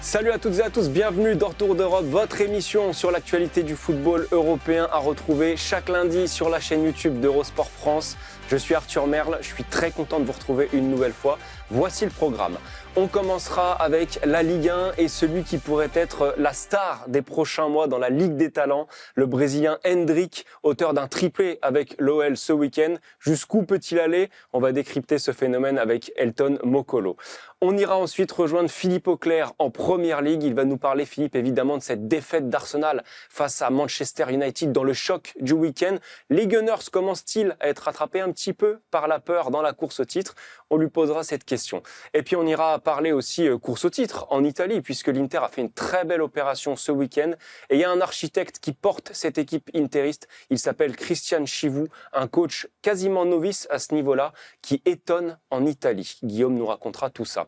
Salut à toutes et à tous, bienvenue dans Tour d'Europe, votre émission sur l'actualité du football européen à retrouver chaque lundi sur la chaîne YouTube d'Eurosport France. Je suis Arthur Merle, je suis très content de vous retrouver une nouvelle fois. Voici le programme. On commencera avec la Ligue 1 et celui qui pourrait être la star des prochains mois dans la Ligue des Talents, le Brésilien Endrick, auteur d'un triplé avec l'OL ce week-end. Jusqu'où peut-il aller? On va décrypter ce phénomène avec Elton Mokolo. On ira ensuite rejoindre Philippe Auclair en Première Ligue. Il va nous parler, Philippe, évidemment, de cette défaite d'Arsenal face à Manchester United dans le choc du week-end. Les Gunners commencent-ils à être rattrapés un petit peu par la peur dans la course au titre? On lui posera cette question. Et puis on ira parler aussi course au titre en Italie, puisque l'Inter a fait une très belle opération ce week-end. Et il y a un architecte qui porte cette équipe interiste. Il s'appelle Christian Chivou, un coach quasiment novice à ce niveau-là, qui étonne en Italie. Guillaume nous racontera tout ça.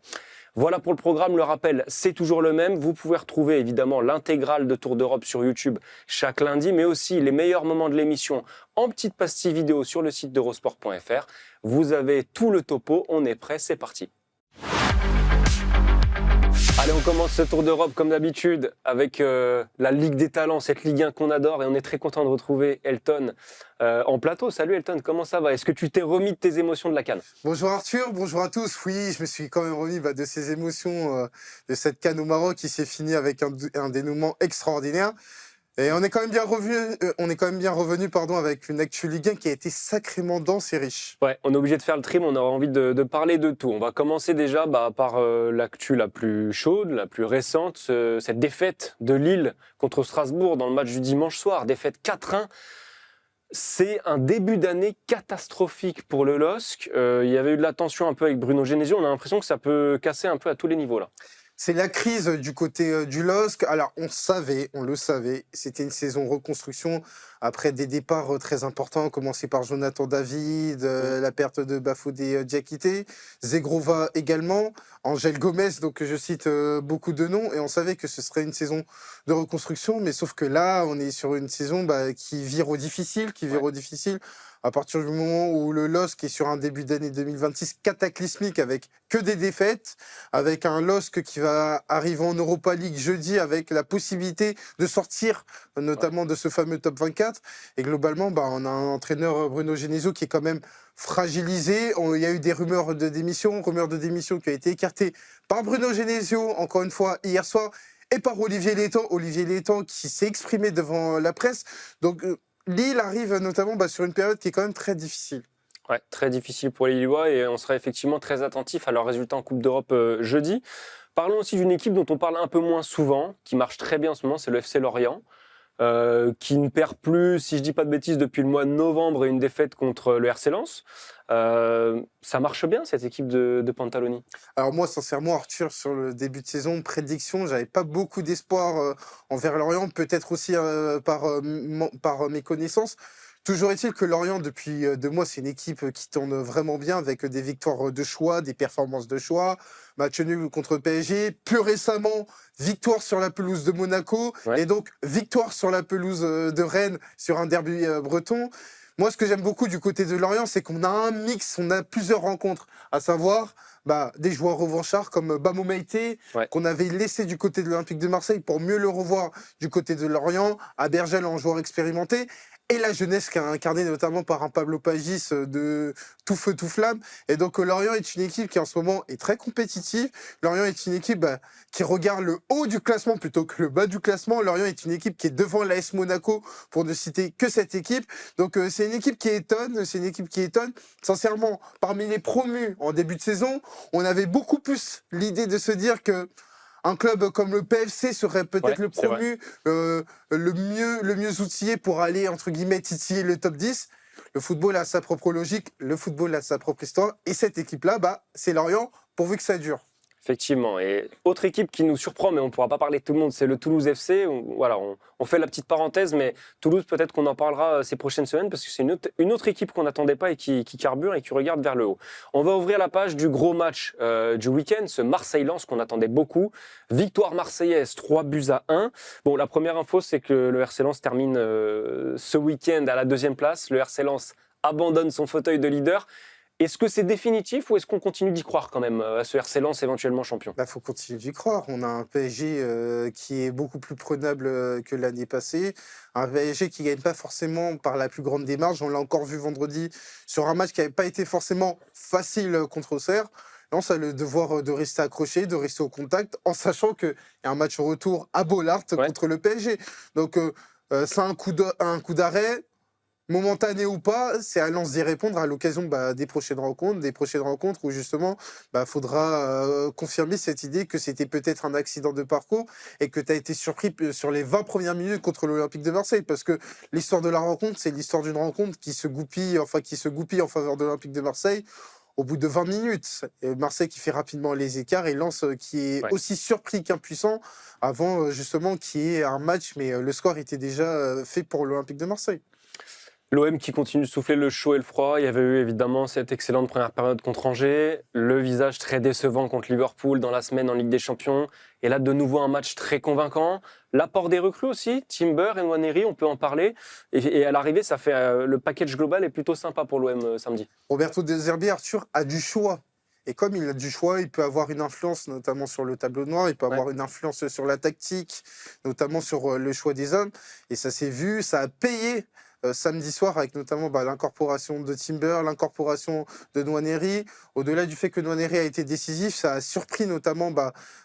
Voilà pour le programme, le rappel, c'est toujours le même. Vous pouvez retrouver évidemment l'intégrale de Tour d'Europe sur YouTube chaque lundi, mais aussi les meilleurs moments de l'émission en petite pastille vidéo sur le site d'eurosport.fr. Vous avez tout le topo, on est prêt, c'est parti. Allez, on commence ce Tour d'Europe comme d'habitude avec la Ligue des Talents, cette Ligue 1 qu'on adore, et on est très content de retrouver Elton en plateau. Salut Elton, comment ça va? Est-ce que tu t'es remis de tes émotions de la CAN? Bonjour Arthur, bonjour à tous. Oui, je me suis quand même remis de ces émotions de cette CAN au Maroc qui s'est finie avec un dénouement extraordinaire. Et on est quand même bien revenu, avec une actu Ligue 1 qui a été sacrément dense et riche. Ouais, on est obligé de faire le trim, on aura envie de parler de tout. On va commencer déjà par l'actu la plus chaude, la plus récente, cette défaite de Lille contre Strasbourg dans le match du dimanche soir, défaite 4-1. C'est un début d'année catastrophique pour le LOSC. Il y avait eu de la tension un peu avec Bruno Genesio, on a l'impression que ça peut casser un peu à tous les niveaux là. C'est la crise du côté du LOSC. Alors, on le savait, c'était une saison reconstruction après des départs très importants, commencé par Jonathan David, la perte de Bafodé Diakité, Zegrova également, Angel Gomez, donc je cite beaucoup de noms, et on savait que ce serait une saison de reconstruction, mais sauf que là, on est sur une saison qui vire au difficile, à partir du moment où le LOSC est sur un début d'année 2026 cataclysmique avec que des défaites, avec un LOSC qui va arriver en Europa League jeudi avec la possibilité de sortir notamment de ce fameux top 24. Et globalement, on a un entraîneur Bruno Genesio qui est quand même fragilisé. Il y a eu des rumeurs de démission qui a été écartée par Bruno Genesio, encore une fois, hier soir, et par Olivier Létang qui s'est exprimé devant la presse. Donc, Lille arrive notamment sur une période qui est quand même très difficile. Ouais, très difficile pour les Lillois et on sera effectivement très attentif à leurs résultats en Coupe d'Europe jeudi. Parlons aussi d'une équipe dont on parle un peu moins souvent, qui marche très bien en ce moment, c'est le FC Lorient, qui ne perd plus, si je dis pas de bêtises, depuis le mois de novembre et une défaite contre le RC Lens. Ça marche bien cette équipe de Pantaloni? Alors moi, sincèrement, Arthur, sur le début de saison, prédiction, j'avais pas beaucoup d'espoir envers Lorient, peut-être aussi par mes connaissances. Toujours est-il que Lorient, depuis 2 mois, c'est une équipe qui tourne vraiment bien avec des victoires de choix, des performances de choix, match nul contre PSG, plus récemment, victoire sur la pelouse de Monaco, et donc victoire sur la pelouse de Rennes sur un derby breton. Moi, ce que j'aime beaucoup du côté de Lorient, c'est qu'on a un mix, on a plusieurs rencontres, à savoir des joueurs revanchards comme Bamo Meïté, qu'on avait laissé du côté de l'Olympique de Marseille pour mieux le revoir du côté de Lorient, à Bergel en joueur expérimenté, et la jeunesse qui est incarnée notamment par un Pablo Pagis de tout feu, tout flamme. Et donc Lorient est une équipe qui en ce moment est très compétitive. Lorient est une équipe qui regarde le haut du classement plutôt que le bas du classement. Lorient est une équipe qui est devant l'AS Monaco, pour ne citer que cette équipe. Donc c'est une équipe qui étonne, Sincèrement, parmi les promus en début de saison, on avait beaucoup plus l'idée de se dire que un club comme le PFC serait peut-être le promu le mieux outillé pour aller, entre guillemets, titiller le top 10. Le football a sa propre logique, le football a sa propre histoire. Et cette équipe-là, c'est Lorient, pourvu que ça dure. Effectivement. Et autre équipe qui nous surprend, mais on ne pourra pas parler de tout le monde, c'est le Toulouse FC. On fait la petite parenthèse, mais Toulouse, peut-être qu'on en parlera ces prochaines semaines, parce que c'est une autre équipe qu'on n'attendait pas et qui carbure et qui regarde vers le haut. On va ouvrir la page du gros match du week-end, ce Marseille-Lens qu'on attendait beaucoup. Victoire marseillaise, 3-1. Bon, la première info, c'est que le RC Lens termine ce week-end à la 2e place. Le RC Lens abandonne son fauteuil de leader. Est-ce que c'est définitif ou est-ce qu'on continue d'y croire quand même à ce RC Lens éventuellement champion? Faut continuer d'y croire. On a un PSG qui est beaucoup plus prenable que l'année passée. Un PSG qui gagne pas forcément par la plus grande des marges. On l'a encore vu vendredi sur un match qui n'avait pas été forcément facile contre Auxerre. Lens a le devoir de rester accroché, de rester au contact, en sachant qu'il y a un match retour à Bollaert contre le PSG. Donc, c'est un coup d'arrêt. Momentané ou pas, c'est à Lens d'y répondre à l'occasion des prochaines rencontres où justement faudra confirmer cette idée que c'était peut-être un accident de parcours et que tu as été surpris sur les 20 premières minutes contre l'Olympique de Marseille, parce que l'histoire de la rencontre, c'est l'histoire d'une rencontre qui se goupille en faveur de l'Olympique de Marseille au bout de 20 minutes. Et Marseille qui fait rapidement les écarts et Lens qui est aussi surpris qu'impuissant avant justement qu'il y ait un match, mais le score était déjà fait pour l'Olympique de Marseille. L'OM qui continue de souffler le chaud et le froid. Il y avait eu évidemment cette excellente première période contre Angers, le visage très décevant contre Liverpool dans la semaine en Ligue des Champions. Et là, de nouveau, un match très convaincant. L'apport des recrues aussi, Timber et Nwaneri, on peut en parler. Et à l'arrivée, ça fait le package global est plutôt sympa pour l'OM samedi. Roberto De Zerbi, Arthur, a du choix. Et comme il a du choix, il peut avoir une influence notamment sur le tableau noir, il peut avoir une influence sur la tactique, notamment sur le choix des hommes. Et ça s'est vu, ça a payé samedi soir avec notamment l'incorporation de Timber, l'incorporation de Nwaneri. Au-delà du fait que Nwaneri a été décisif, ça a surpris notamment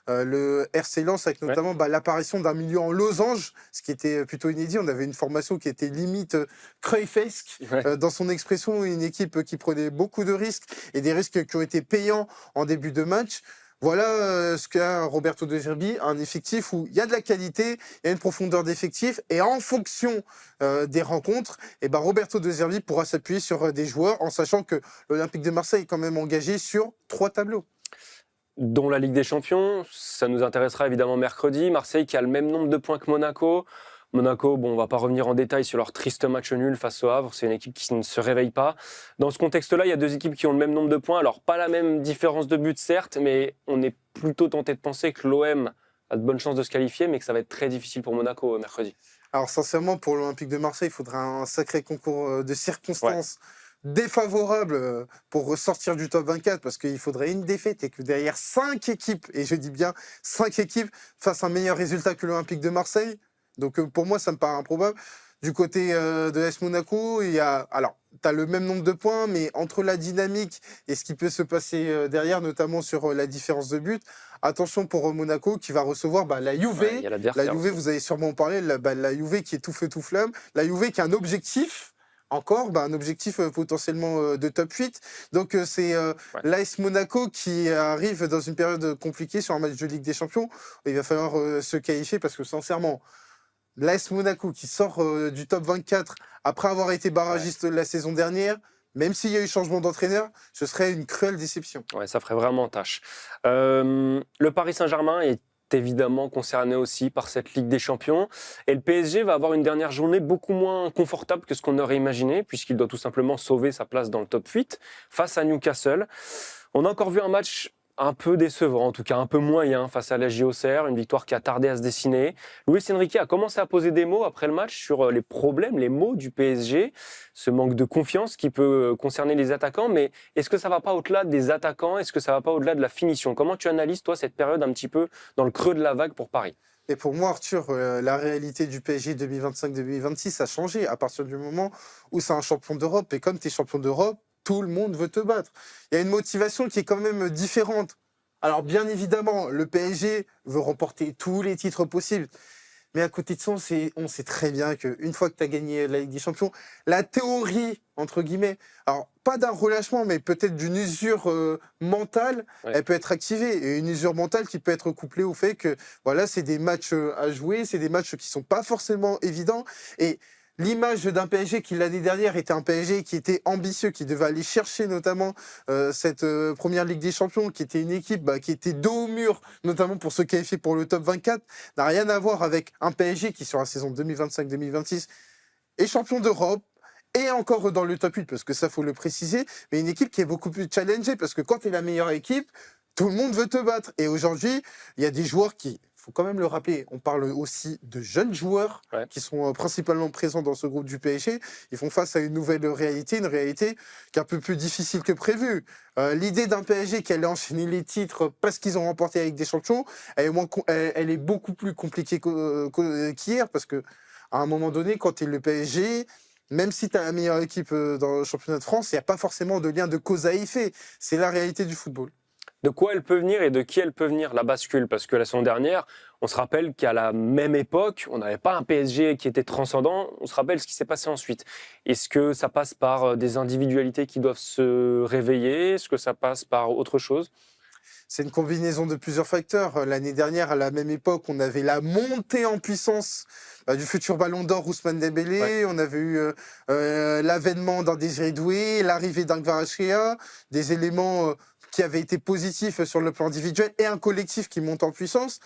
le RC Lens avec notamment l'apparition d'un milieu en losange, ce qui était plutôt inédit. On avait une formation qui était limite Cruyffesque dans son expression, une équipe qui prenait beaucoup de risques et des risques qui ont été payants en début de match. Voilà ce qu'a Roberto De Zerbi, un effectif où il y a de la qualité, il y a une profondeur d'effectif, et en fonction des rencontres, Roberto De Zerbi pourra s'appuyer sur des joueurs, en sachant que l'Olympique de Marseille est quand même engagé sur 3 tableaux. Dont la Ligue des Champions, ça nous intéressera évidemment mercredi. Marseille qui a le même nombre de points que Monaco. Monaco, on ne va pas revenir en détail sur leur triste match nul face au Havre. C'est une équipe qui ne se réveille pas. Dans ce contexte-là, il y a 2 équipes qui ont le même nombre de points. Alors, pas la même différence de but, certes, mais on est plutôt tenté de penser que l'OM a de bonnes chances de se qualifier, mais que ça va être très difficile pour Monaco mercredi. Alors, sincèrement, pour l'Olympique de Marseille, il faudra un sacré concours de circonstances défavorables pour ressortir du top 24, parce qu'il faudrait une défaite et que derrière 5 équipes, et je dis bien 5 équipes, fassent un meilleur résultat que l'Olympique de Marseille. Donc pour moi, ça me paraît improbable. Du côté de l'AS Monaco, tu as le même nombre de points, mais entre la dynamique et ce qui peut se passer derrière, notamment sur la différence de but, attention pour Monaco qui va recevoir la Juve. La Juve, vous avez sûrement parlé, la Juve qui est tout feu tout flamme. La Juve qui a un objectif, un objectif potentiellement de top 8. Donc c'est l'AS Monaco qui arrive dans une période compliquée sur un match de Ligue des Champions. Il va falloir se qualifier parce que sincèrement, l'AS Monaco qui sort du top 24 après avoir été barragiste la saison dernière, même s'il y a eu changement d'entraîneur, ce serait une cruelle déception. Ouais, ça ferait vraiment tâche. Le Paris Saint-Germain est évidemment concerné aussi par cette Ligue des Champions. Et le PSG va avoir une dernière journée beaucoup moins confortable que ce qu'on aurait imaginé, puisqu'il doit tout simplement sauver sa place dans le top 8 face à Newcastle. On a encore vu un match un peu décevant, en tout cas un peu moyen face à la Auxerre, une victoire qui a tardé à se dessiner. Luis Enrique a commencé à poser des mots après le match sur les problèmes, les maux du PSG, ce manque de confiance qui peut concerner les attaquants, mais est-ce que ça va pas au-delà des attaquants? Est-ce que ça va pas au-delà de la finition? Comment tu analyses, toi, cette période un petit peu dans le creux de la vague pour Paris? Et pour moi, Arthur, la réalité du PSG 2025-2026 a changé à partir du moment où c'est un champion d'Europe. Et comme tu es champion d'Europe, tout le monde veut te battre. Il y a une motivation qui est quand même différente. Alors bien évidemment, le PSG veut remporter tous les titres possibles. Mais à côté de ça, on sait très bien qu'une fois que tu as gagné la Ligue des Champions, la théorie, entre guillemets, alors pas d'un relâchement, mais peut-être d'une usure mentale, elle peut être activée. Et une usure mentale qui peut être couplée au fait que voilà, c'est des matchs à jouer, c'est des matchs qui sont pas forcément évidents. Et l'image d'un PSG qui, l'année dernière, était un PSG qui était ambitieux, qui devait aller chercher notamment cette première Ligue des Champions, qui était une équipe qui était dos au mur, notamment pour se qualifier pour le top 24, n'a rien à voir avec un PSG qui, sur la saison 2025-2026, est champion d'Europe, et encore dans le top 8, parce que ça, faut le préciser, mais une équipe qui est beaucoup plus challengée, parce que quand tu es la meilleure équipe, tout le monde veut te battre. Et aujourd'hui, il y a des joueurs qui, faut quand même le rappeler, on parle aussi de jeunes joueurs qui sont principalement présents dans ce groupe du PSG. Ils font face à une nouvelle réalité, une réalité qui est un peu plus difficile que prévu. L'idée d'un PSG qui allait enchaîner les titres parce qu'ils ont remporté avec des champions, elle est beaucoup plus compliquée qu'hier, parce que à un moment donné, quand tu es le PSG, même si tu as la meilleure équipe dans le championnat de France, il n'y a pas forcément de lien de cause à effet. C'est la réalité du football. De quoi elle peut venir et de qui elle peut venir, la bascule? Parce que la saison dernière, on se rappelle qu'à la même époque, on n'avait pas un PSG qui était transcendant. On se rappelle ce qui s'est passé ensuite. Est-ce que ça passe par des individualités qui doivent se réveiller? Est-ce que ça passe par autre chose? C'est une combinaison de plusieurs facteurs. L'année dernière, à la même époque, on avait la montée en puissance du futur Ballon d'Or Ousmane Dembélé. On avait eu l'avènement d'un Désiré Doué, l'arrivée d'un Kvaratskhelia, des éléments qui avaient été positifs sur le plan individuel et un collectif qui monte en puissance.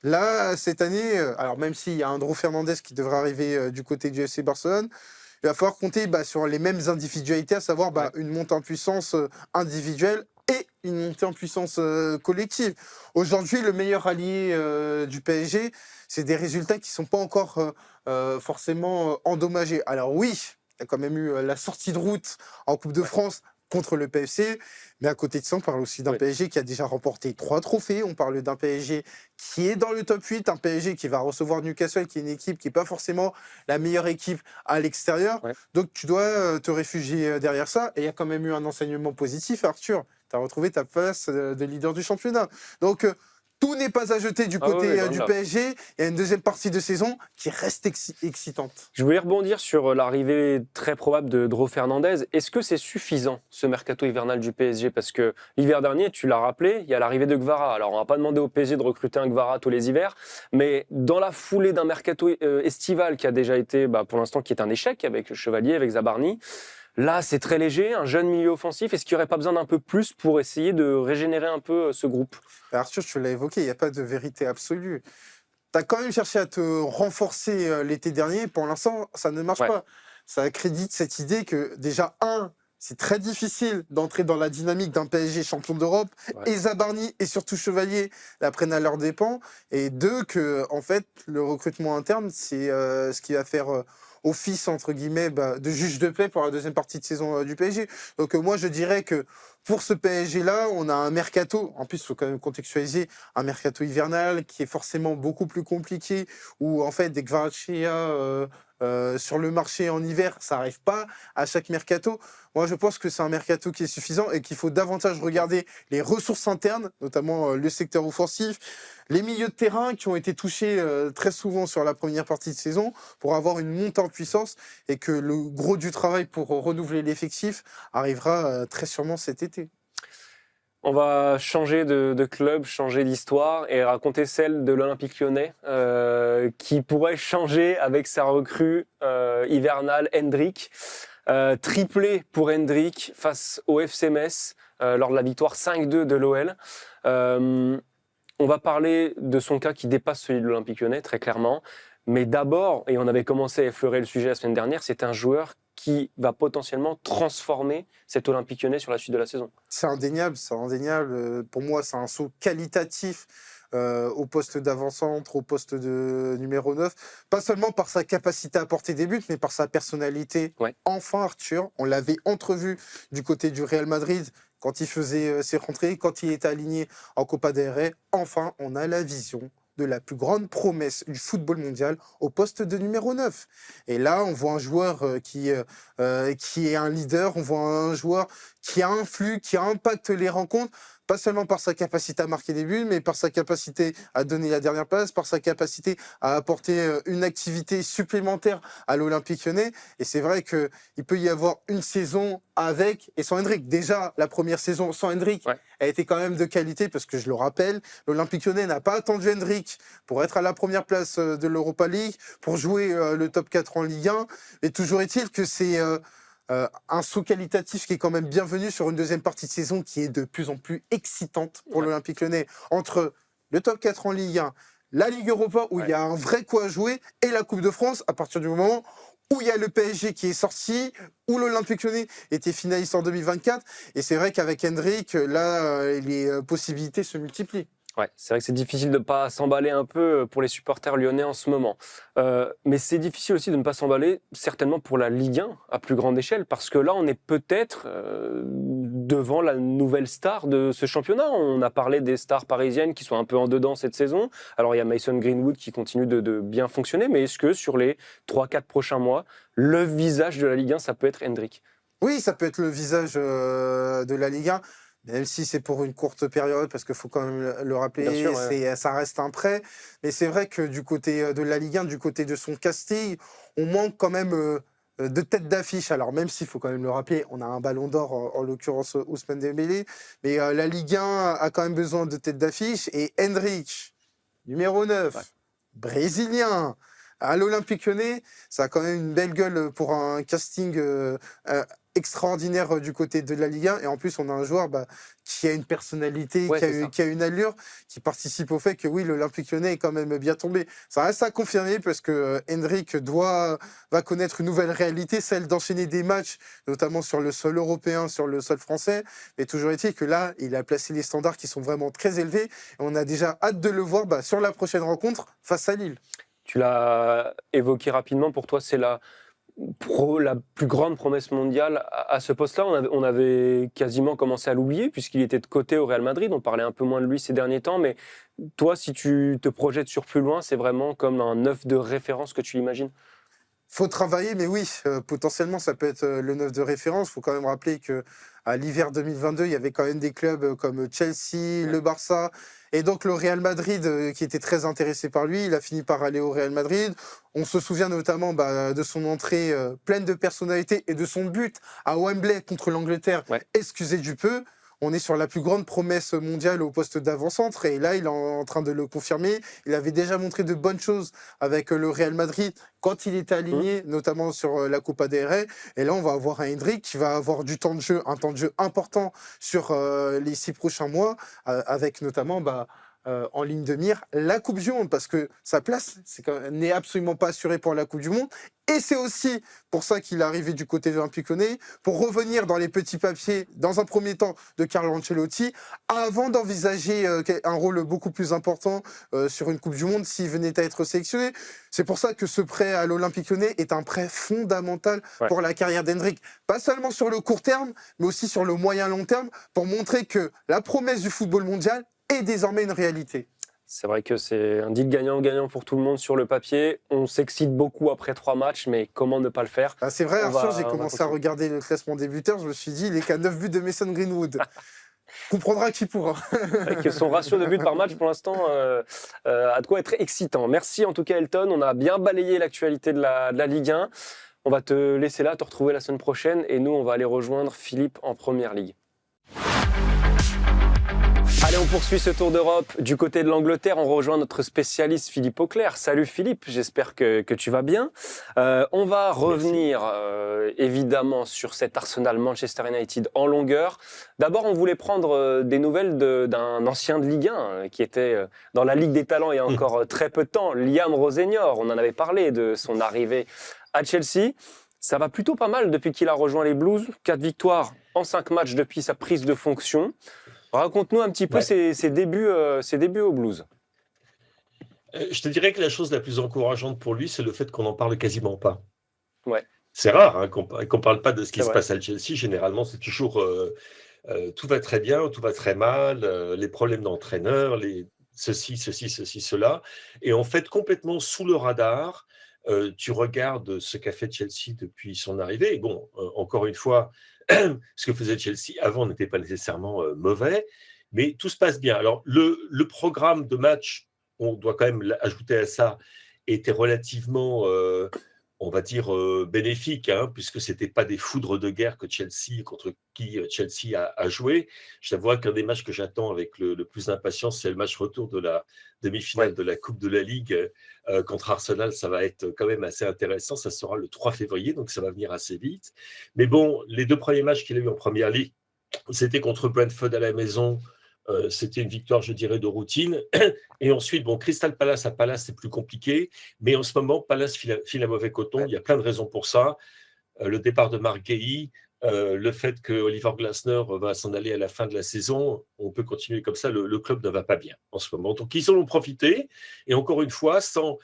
Là, cette année, alors même s'il y a André Fernandez qui devrait arriver du côté du FC Barcelone, il va falloir compter sur les mêmes individualités, à savoir une montée en puissance individuelle et une montée en puissance collective. Aujourd'hui, le meilleur allié du PSG, c'est des résultats qui ne sont pas encore forcément endommagés. Alors oui, il y a quand même eu la sortie de route en Coupe de France contre le PFC, mais à côté de ça, on parle aussi d'un PSG qui a déjà remporté 3 trophées. On parle d'un PSG qui est dans le top 8, un PSG qui va recevoir Newcastle, qui est une équipe qui n'est pas forcément la meilleure équipe à l'extérieur. Donc tu dois te réfugier derrière ça. Et il y a quand même eu un enseignement positif, Arthur. Tu as retrouvé ta place de leader du championnat. Donc tout n'est pas à jeter du côté du PSG. Il y a une deuxième partie de saison qui reste excitante. Je voulais rebondir sur l'arrivée très probable de Dro Fernandez. Est-ce que c'est suffisant, ce mercato hivernal du PSG? Parce que l'hiver dernier, tu l'as rappelé, il y a l'arrivée de Kvara. Alors, on ne va pas demander au PSG de recruter un Kvara tous les hivers, mais dans la foulée d'un mercato estival qui a déjà été, pour l'instant, qui est un échec avec Chevalier, avec Zabarni, là, c'est très léger, un jeune milieu offensif. Est-ce qu'il n'y aurait pas besoin d'un peu plus pour essayer de régénérer un peu ce groupe? Arthur, tu l'as évoqué, il n'y a pas de vérité absolue. Tu as quand même cherché à te renforcer l'été dernier. Pour l'instant, ça ne marche pas. Ça accrédite cette idée que, déjà, c'est très difficile d'entrer dans la dynamique d'un PSG champion d'Europe. Et Zabarni et surtout Chevalier la prennent à leurs dépens. Et 2, que, en fait, le recrutement interne, c'est ce qui va faire office, entre guillemets, de juge de paix pour la deuxième partie de saison du PSG. Donc moi, je dirais que pour ce PSG-là, on a un mercato, en plus, il faut quand même contextualiser, un mercato hivernal qui est forcément beaucoup plus compliqué, où en fait, des Kvaratskhelia sur le marché en hiver, ça n'arrive pas à chaque mercato. Moi, je pense que c'est un mercato qui est suffisant et qu'il faut davantage regarder les ressources internes, notamment le secteur offensif, les milieux de terrain qui ont été touchés très souvent sur la première partie de saison pour avoir une montée en puissance, et que le gros du travail pour renouveler l'effectif arrivera très sûrement cet été. On va changer de club, changer d'histoire et raconter celle de l'Olympique Lyonnais qui pourrait changer avec sa recrue hivernale Hendrick. Triplé pour Hendrick face au FC Metz lors de la victoire 5-2 de l'OL. On va parler de son cas qui dépasse celui de l'Olympique Lyonnais, très clairement. Mais d'abord, et on avait commencé à effleurer le sujet la semaine dernière, c'est un joueur qui va potentiellement transformer cet Olympique Lyonnais sur la suite de la saison. C'est indéniable, c'est indéniable. Pour moi, c'est un saut qualitatif au poste d'avant-centre, au poste de numéro 9. Pas seulement par sa capacité à porter des buts, mais par sa personnalité. Enfin, Arthur, on l'avait entrevu du côté du Real Madrid quand il faisait ses rentrées, quand il était aligné en Copa del Rey. Enfin, on a la vision de la plus grande promesse du football mondial au poste de numéro 9. Et là, on voit un joueur qui est un leader, on voit un joueur qui influe, qui impacte les rencontres, pas seulement par sa capacité à marquer des buts, mais par sa capacité à donner la dernière passe, par sa capacité à apporter une activité supplémentaire à l'Olympique Lyonnais. Et c'est vrai qu'il peut y avoir une saison avec et sans Hendrick. Déjà, la première saison sans Hendrick a été quand même de qualité, parce que je le rappelle, l'Olympique Lyonnais n'a pas attendu Hendrick pour être à la première place de l'Europa League, pour jouer le top 4 en Ligue 1. Et toujours est-il que c'est un saut qualitatif qui est quand même bienvenu sur une deuxième partie de saison qui est de plus en plus excitante pour l'Olympique Lyonnais, entre le top 4 en Ligue 1, la Ligue Europa où il y a un vrai coup à jouer, et la Coupe de France, à partir du moment où il y a le PSG qui est sorti, où l'Olympique Lyonnais était finaliste en 2024. Et c'est vrai qu'avec Hendrick, là, les possibilités se multiplient. Ouais, c'est vrai que c'est difficile de ne pas s'emballer un peu pour les supporters lyonnais en ce moment. Mais c'est difficile aussi de ne pas s'emballer, certainement pour la Ligue 1 à plus grande échelle, parce que là, on est peut-être devant la nouvelle star de ce championnat. On a parlé des stars parisiennes qui sont un peu en dedans cette saison. Alors, il y a Mason Greenwood qui continue de bien fonctionner, mais est-ce que sur les 3-4 prochains mois, le visage de la Ligue 1, ça peut être Hendrick? Oui, ça peut être le visage de la Ligue 1, même si c'est pour une courte période, parce qu'il faut quand même le Bien sûr, rappeler, ouais. ça reste un prêt. Mais c'est vrai que du côté de la Ligue 1, du côté de son casting, on manque quand même de tête d'affiche. Alors même s'il faut quand même le rappeler, on a un ballon d'or, en l'occurrence Ousmane Dembélé, mais la Ligue 1 a quand même besoin de tête d'affiche. Et Hendrick, numéro 9, Ouais. brésilien, à l'Olympique Lyonnais, ça a quand même une belle gueule pour un casting euh, extraordinaire du côté de la Ligue 1. Et en plus, on a un joueur qui a une personnalité, Ouais, c'est ça. qui a une allure, qui participe au fait que oui, l'Olympique Lyonnais est quand même bien tombé. Ça reste à confirmer parce que Hendrick va connaître une nouvelle réalité, celle d'enchaîner des matchs, notamment sur le sol européen, sur le sol français. Mais toujours est-il que là, il a placé les standards qui sont vraiment très élevés. Et on a déjà hâte de le voir sur la prochaine rencontre face à Lille. Tu l'as évoqué rapidement, pour toi, c'est la plus grande promesse mondiale à ce poste-là. On avait quasiment commencé à l'oublier puisqu'il était de côté au Real Madrid. On parlait un peu moins de lui ces derniers temps. Mais toi, si tu te projettes sur plus loin, c'est vraiment comme un œuf de référence que tu imagines? Faut travailler, mais oui, potentiellement, ça peut être le 9 de référence. Il faut quand même rappeler que à l'hiver 2022, il y avait quand même des clubs comme Chelsea, Ouais. le Barça, et donc le Real Madrid qui était très intéressé par lui. Il a fini par aller au Real Madrid. On se souvient notamment de son entrée pleine de personnalité et de son but à Wembley contre l'Angleterre, Ouais. excusez du peu. On est sur la plus grande promesse mondiale au poste d'avant-centre et là, il est en train de le confirmer. Il avait déjà montré de bonnes choses avec le Real Madrid quand il était Mmh. aligné, notamment sur la Copa del Rey. Et là, on va avoir un Hendrick qui va avoir du temps de jeu, un temps de jeu important sur les 6 prochains mois, avec notamment en ligne de mire la Coupe du Monde, parce que sa place n'est absolument pas assurée pour la Coupe du Monde. Et c'est aussi pour ça qu'il est arrivé du côté de l'Olympique Lyonnais, pour revenir dans les petits papiers, dans un premier temps, de Carlo Ancelotti, avant d'envisager un rôle beaucoup plus important sur une Coupe du Monde s'il venait à être sélectionné. C'est pour ça que ce prêt à l'Olympique Lyonnais est un prêt fondamental Ouais. pour la carrière d'Hendrick. Pas seulement sur le court terme, mais aussi sur le moyen-long terme, pour montrer que la promesse du football mondial est désormais une réalité. C'est vrai que c'est un deal gagnant-gagnant pour tout le monde sur le papier. On s'excite beaucoup après 3 matchs, mais comment ne pas le faire? C'est vrai, Arthur, j'ai On va commencé à continuer. regarder le classement des buteurs, je me suis dit, il est qu'à 9 buts de Mason Greenwood. Comprendra qui pourra. Avec son ratio de buts par match, pour l'instant, a de quoi être excitant. Merci en tout cas, Elton. On a bien balayé l'actualité de la Ligue 1. On va te laisser là, te retrouver la semaine prochaine. Et nous, on va aller rejoindre Philippe en Première Ligue. Allez, on poursuit ce tour d'Europe. Du côté de l'Angleterre, on rejoint notre spécialiste Philippe Auclair. Salut Philippe, j'espère que tu vas bien. On va revenir évidemment sur cet Arsenal Manchester United en longueur. D'abord, on voulait prendre des nouvelles d'un ancien de Ligue 1 qui était dans la Ligue des Talents il y a encore très peu de temps, Liam Rosenior. On en avait parlé de son arrivée à Chelsea. Ça va plutôt pas mal depuis qu'il a rejoint les Blues. 4 victoires en 5 matchs depuis sa prise de fonction. Raconte-nous un petit peu ses débuts aux Blues. Je te dirais que la chose la plus encourageante pour lui, c'est le fait qu'on n'en parle quasiment pas. Ouais. C'est rare qu'on ne parle pas de ce qui C'est se vrai. passe à Chelsea. Généralement, c'est toujours tout va très bien, tout va très mal, les problèmes d'entraîneur, ceci, cela. Et en fait, complètement sous le radar, tu regardes ce qu'a fait Chelsea depuis son arrivée. Et bon, encore une fois, ce que faisait Chelsea avant n'était pas nécessairement mauvais, mais tout se passe bien. Alors, le programme de match, on doit quand même ajouter à ça, était relativement, on va dire, bénéfique, puisque ce n'était pas des foudres de guerre contre qui Chelsea a joué. Je t'avoue qu'un des matchs que j'attends avec le plus d'impatience, c'est le match retour de la demi-finale de la Coupe de la Ligue contre Arsenal. Ça va être quand même assez intéressant. Ça sera le 3 février, donc ça va venir assez vite. Mais bon, les 2 premiers matchs qu'il a eu en Première Ligue, c'était contre Brentford à la maison. C'était une victoire, je dirais, de routine. Et ensuite, bon, Crystal Palace à Palace, c'est plus compliqué. Mais en ce moment, Palace file un mauvais coton. Il y a plein de raisons pour ça. Le départ de Marc Guéhi, le fait que Oliver Glasner va s'en aller à la fin de la saison, on peut continuer comme ça, le club ne va pas bien en ce moment. Donc ils en ont profité, et encore une fois, sans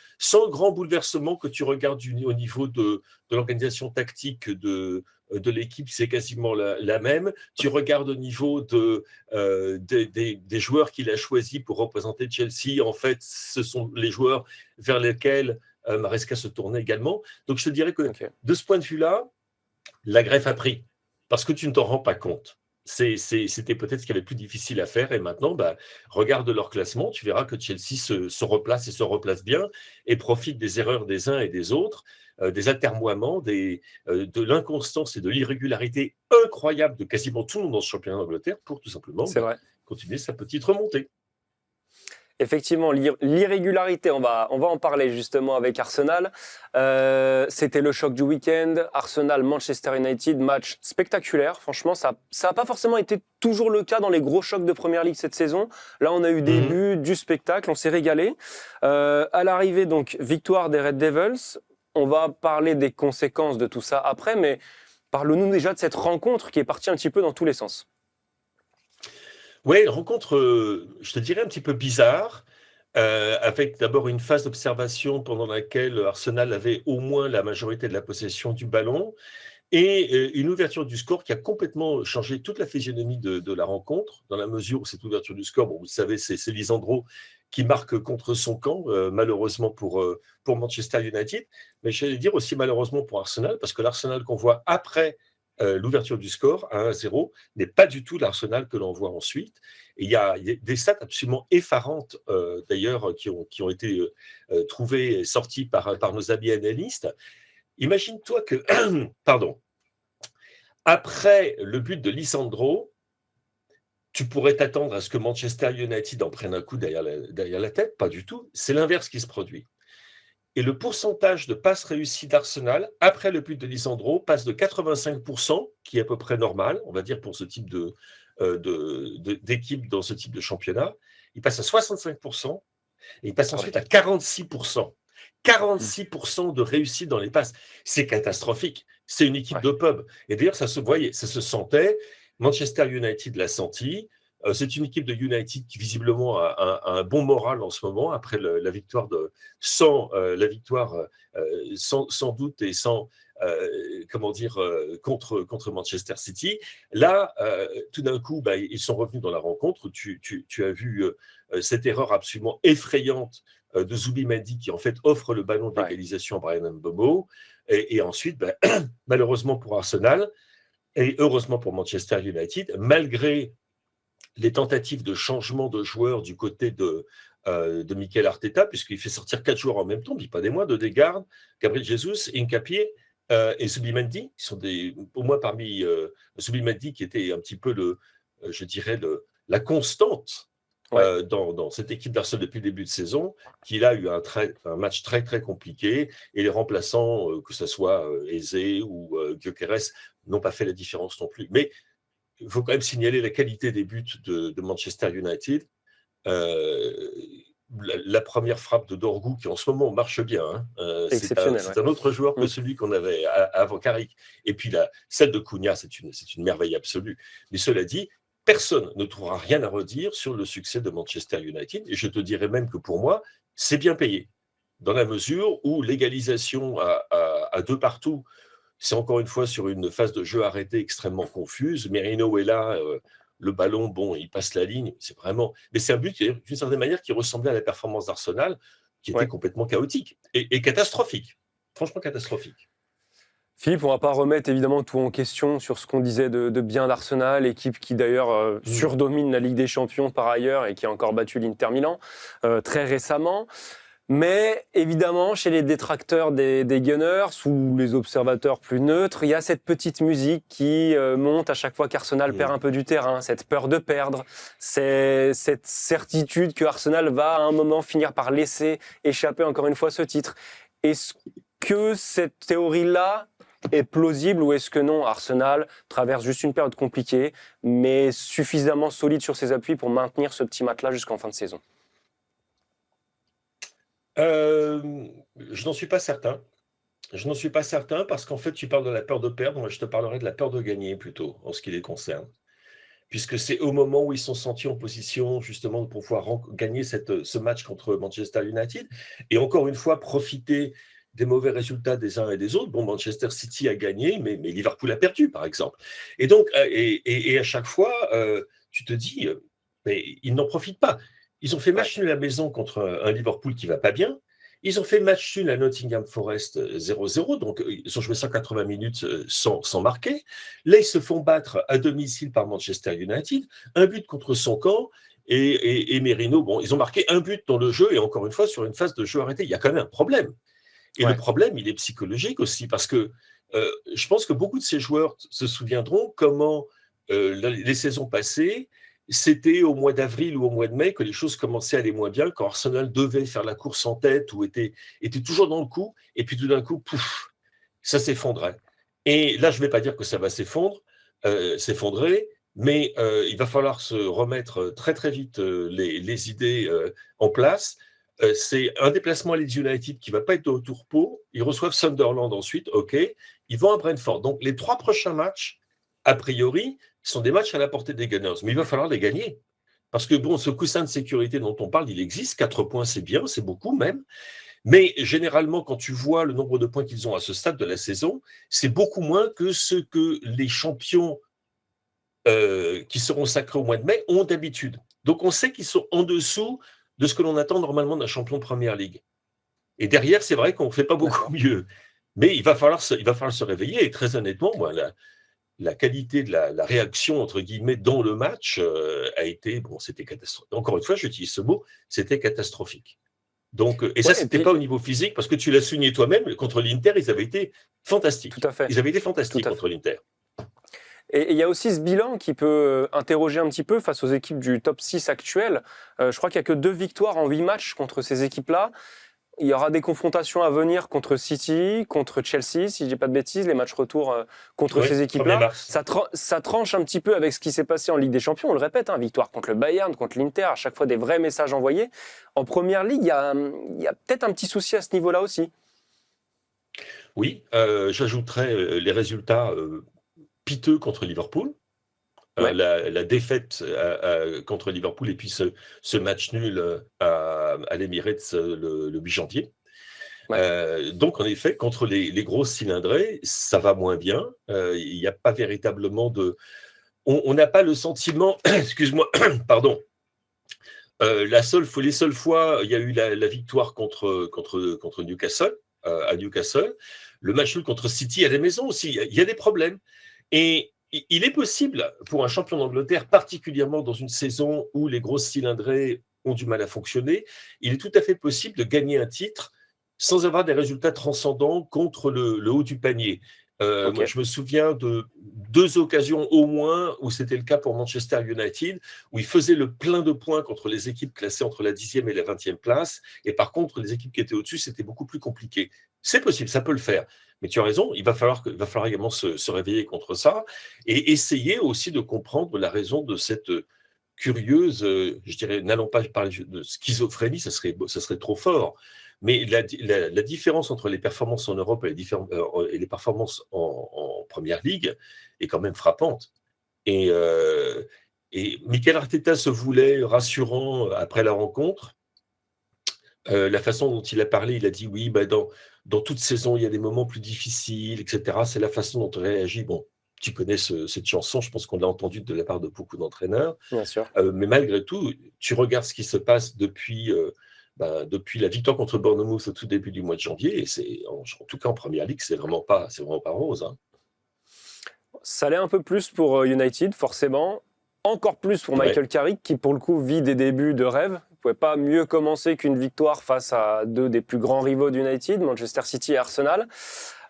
grand bouleversement que tu regardes au niveau de l'organisation tactique de l'équipe, c'est quasiment la même. Tu regardes au niveau des joueurs qu'il a choisis pour représenter Chelsea, en fait, ce sont les joueurs vers lesquels Maresca se tournait également. Donc je te dirais que de ce point de vue-là, la greffe a pris, parce que tu ne t'en rends pas compte. C'était peut-être ce qu'il y avait de plus difficile à faire, et maintenant, regarde leur classement, tu verras que Chelsea se replace et se replace bien, et profite des erreurs des uns et des autres, des atermoiements, de l'inconstance et de l'irrégularité incroyable de quasiment tout le monde dans ce championnat d'Angleterre pour tout simplement continuer sa petite remontée. Effectivement, l'irrégularité, on va en parler justement avec Arsenal. C'était le choc du week-end. Arsenal-Manchester United, match spectaculaire. Franchement, ça n'a pas forcément été toujours le cas dans les gros chocs de Première Ligue cette saison. Là, on a eu des buts, du spectacle, on s'est régalé. À l'arrivée, donc, victoire des Red Devils. On va parler des conséquences de tout ça après, mais parle-nous déjà de cette rencontre qui est partie un petit peu dans tous les sens. Oui, une rencontre, je te dirais, un petit peu bizarre, avec d'abord une phase d'observation pendant laquelle Arsenal avait au moins la majorité de la possession du ballon, et une ouverture du score qui a complètement changé toute la physionomie de la rencontre, dans la mesure où cette ouverture du score, bon, vous le savez, c'est Lisandro qui marque contre son camp, malheureusement pour Manchester United, mais j'allais dire aussi malheureusement pour Arsenal, parce que l'Arsenal qu'on voit après l'ouverture du score à 1-0 n'est pas du tout l'Arsenal que l'on voit ensuite. Et il y a des stats absolument effarantes, d'ailleurs, qui ont été trouvées et sorties par nos amis analystes. Imagine-toi que, pardon, après le but de Lisandro, tu pourrais t'attendre à ce que Manchester United en prenne un coup derrière la tête. Pas du tout. C'est l'inverse qui se produit. Et le pourcentage de passes réussies d'Arsenal, après le but de Lisandro, passe de 85%, qui est à peu près normal, on va dire, pour ce type d'équipe dans ce type de championnat. Il passe à 65%, et il passe ensuite à 46%. 46% de réussite dans les passes. C'est catastrophique. C'est une équipe de pub. Et d'ailleurs, ça se voyait, ça se sentait. Manchester United l'a senti. C'est une équipe de United qui visiblement a un bon moral en ce moment après la victoire sans doute et sans contre Manchester City. Là, tout d'un coup, ils sont revenus dans la rencontre. Tu as vu cette erreur absolument effrayante de Zubimendi qui en fait offre le ballon d'égalisation à Brian Mbeumo. Et ensuite, malheureusement pour Arsenal et heureusement pour Manchester United, malgré les tentatives de changement de joueurs du côté de Mikel Arteta, puisqu'il fait sortir 4 joueurs en même temps, puis pas des moindres, Odegaard, Gabriel Jesus, Hincapié et Zubimendi, qui sont au moins parmi Zubimendi qui était un petit peu la constante dans cette équipe d'Arsenal depuis le début de saison, qui a eu un match très très compliqué, et les remplaçants, que ce soit Eze ou Gyökeres, n'ont pas fait la différence non plus. Mais il faut quand même signaler la qualité des buts de Manchester United. La première frappe de Dorgu, qui en ce moment marche bien, c'est un autre joueur que celui qu'on avait avant Carrick. Et puis celle de Cunha, c'est une merveille absolue. Mais cela dit, personne ne trouvera rien à redire sur le succès de Manchester United. Et je te dirais même que pour moi, c'est bien payé. Dans la mesure où l'égalisation à 2 partout, c'est encore une fois sur une phase de jeu arrêtée extrêmement confuse. Merino est là, le ballon, bon, il passe la ligne. C'est vraiment. Mais c'est un but d'une certaine manière qui ressemblait à la performance d'Arsenal, qui était complètement chaotique et catastrophique. Franchement catastrophique. Philippe, on ne va pas remettre évidemment tout en question sur ce qu'on disait de bien d'Arsenal, équipe qui d'ailleurs surdomine la Ligue des Champions par ailleurs et qui a encore battu l'Inter Milan très récemment. Mais évidemment, chez les détracteurs des Gunners ou les observateurs plus neutres, il y a cette petite musique qui monte à chaque fois qu'Arsenal perd un peu du terrain, cette peur de perdre, cette certitude que Arsenal va à un moment finir par laisser échapper encore une fois ce titre. Est-ce que cette théorie-là est plausible ou est-ce que non, Arsenal traverse juste une période compliquée, mais suffisamment solide sur ses appuis pour maintenir ce petit matelas jusqu'en fin de saison ? Je n'en suis pas certain. Je n'en suis pas certain parce qu'en fait, tu parles de la peur de perdre. Moi, je te parlerai de la peur de gagner plutôt, en ce qui les concerne. Puisque c'est au moment où ils sont sentis en position justement de pouvoir gagner ce match contre Manchester United. Et encore une fois, profiter des mauvais résultats des uns et des autres. Bon, Manchester City a gagné, mais Liverpool a perdu, par exemple. Et donc, et à chaque fois, tu te dis, mais ils n'en profitent pas. Ils ont fait Ouais. match nul à la maison contre un Liverpool qui va pas bien. Ils ont fait match nul à Nottingham Forest 0-0, donc ils ont joué 180 minutes sans marquer. Là, ils se font battre à domicile par Manchester United, un but contre son camp, et Merino, bon, ils ont marqué un but dans le jeu, et encore une fois, sur une phase de jeu arrêtée. Il y a quand même un problème. Et le Ouais. problème, il est psychologique aussi, parce que je pense que beaucoup de ces joueurs se souviendront comment les saisons passées, c'était au mois d'avril ou au mois de mai que les choses commençaient à aller moins bien, quand Arsenal devait faire la course en tête ou était toujours dans le coup, et puis tout d'un coup, pouf, ça s'effondrait. Et là, je ne vais pas dire que ça va s'effondrer, mais il va falloir se remettre très très vite les idées en place. C'est un déplacement à Leeds United qui ne va pas être au tourpeau. Ils reçoivent Sunderland ensuite, ok. Ils vont à Brentford. Donc les 3 prochains matchs, a priori, sont des matchs à la portée des Gunners. Mais il va falloir les gagner. Parce que bon, ce coussin de sécurité dont on parle, il existe. 4 points, c'est bien, c'est beaucoup même. Mais généralement, quand tu vois le nombre de points qu'ils ont à ce stade de la saison, c'est beaucoup moins que ce que les champions qui seront sacrés au mois de mai ont d'habitude. Donc on sait qu'ils sont en dessous de ce que l'on attend normalement d'un champion de Première Ligue. Et derrière, c'est vrai qu'on ne fait pas beaucoup D'accord. mieux. Mais il va falloir se réveiller. Et très honnêtement, moi, la qualité de la réaction, entre guillemets, dans le match a été, bon, c'était catastrophique. Encore une fois, j'utilise ce mot, c'était catastrophique. Donc, et ça, Ouais, et c'était pas puis, au niveau physique, parce que tu l'as souligné toi-même, contre l'Inter, ils avaient été tout fantastiques. à fait. Ils avaient été Tout fantastiques à fait. contre l'Inter. Et il y a aussi ce bilan qui peut interroger un petit peu face aux équipes du top 6 actuel. Je crois qu'il n'y a que 2 victoires en 8 matchs contre ces équipes-là. Il y aura des confrontations à venir contre City, contre Chelsea, si je dis pas de bêtises, les matchs retour contre Oui, ces 1er équipes-là. mars. Ça tranche un petit peu avec ce qui s'est passé en Ligue des Champions, on le répète, hein, victoire contre le Bayern, contre l'Inter, à chaque fois des vrais messages envoyés. En Première Ligue, il y a peut-être un petit souci à ce niveau-là aussi. Oui, j'ajouterais les résultats piteux contre Liverpool. Ouais, La défaite contre Liverpool et puis ce match nul à l'Emirates le 8 janvier. ouais. Donc, en effet, contre les grosses cylindrées, ça va moins bien. Il n'y a pas véritablement de... On n'a pas le sentiment, excuse-moi, pardon, les seules fois, il y a eu la victoire contre Newcastle, à Newcastle. Le match nul contre City à la maison aussi. Il y a des problèmes. Et il est possible pour un champion d'Angleterre, particulièrement dans une saison où les grosses cylindrées ont du mal à fonctionner, il est tout à fait possible de gagner un titre sans avoir des résultats transcendants contre le haut du panier. Moi, Ok. je me souviens de 2 occasions au moins où c'était le cas pour Manchester United, où il faisait le plein de points contre les équipes classées entre la 10e et la 20e place. Et par contre, les équipes qui étaient au-dessus, c'était beaucoup plus compliqué. C'est possible, ça peut le faire. Mais tu as raison, il va falloir également se réveiller contre ça et essayer aussi de comprendre la raison de cette curieuse, je dirais, n'allons pas parler de schizophrénie, ça serait trop fort. Mais la différence entre les performances en Europe et les performances en Première Ligue est quand même frappante. Et, Mikel Arteta se voulait rassurant après la rencontre. La façon dont il a parlé, il a dit oui, bah dans toute saison, il y a des moments plus difficiles, etc. C'est la façon dont on réagit. Bon, tu connais cette chanson, je pense qu'on l'a entendue de la part de beaucoup d'entraîneurs. Bien sûr. Mais malgré tout, tu regardes ce qui se passe depuis la victoire contre Bournemouth au tout début du mois de janvier, et en tout cas en Première Ligue, c'est vraiment pas rose. Hein. Ça l'est un peu plus pour United, forcément. Encore plus pour Ouais. Michael Carrick, qui pour le coup vit des débuts de rêve. Il ne pouvait pas mieux commencer qu'une victoire face à 2 des plus grands rivaux d'United, Manchester City et Arsenal.